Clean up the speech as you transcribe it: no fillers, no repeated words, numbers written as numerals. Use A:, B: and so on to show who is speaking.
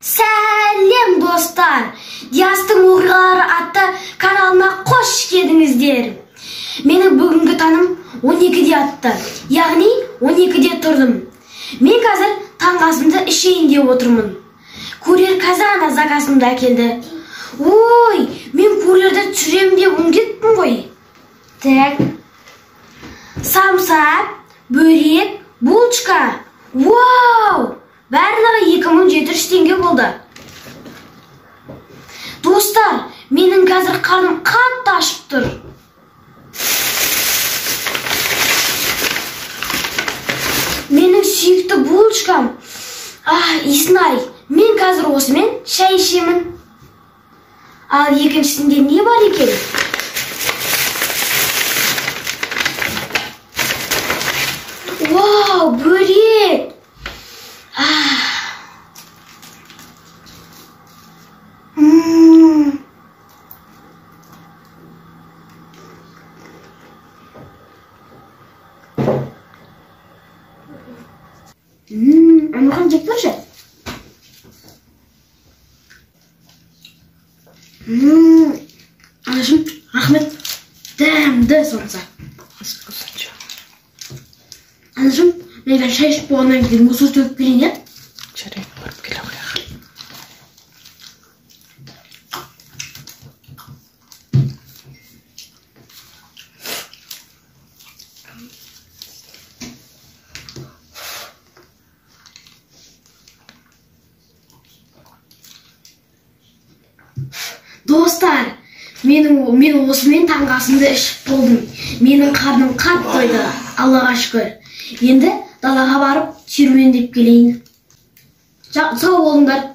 A: Сәлем достар, Диастың оқиғалары атты каналына қош келдіңіздер. Менің бүгінгі таным 12-де атты, яғни 12-де тұрдым. Мен қазір таңғасымды ішейін деп отырмын. Курьер қазір ғана заказымды әкелді. Ой, мен курьерді түсіремін деп ұмытыппын ғой. Так. Самса, бөрек, булочка. Вау! Барлығы 2700 теңге болды. Достар, менің қазір қарным қатты ашып тұр. Менің сүйікті булочкам. Иснай, мен қазір осымен шай ішемін. Ал екіншісінде не бар екен? Вау, бөрек! Амырхан жеп көрші. Анашым, рахмет. Дәмді сонса. Анашым, мен шай ішіп болғаннан кейін мусор төгіп келейін, е?
B: Жарайды, барып келе қояйық.
A: Достар, мен осымен таңғасымды ішіп болдым. Менің қарным қатты тойды, Аллаға шүкір. Енді далаға барып серуендеп келейін. Сау болыңдар.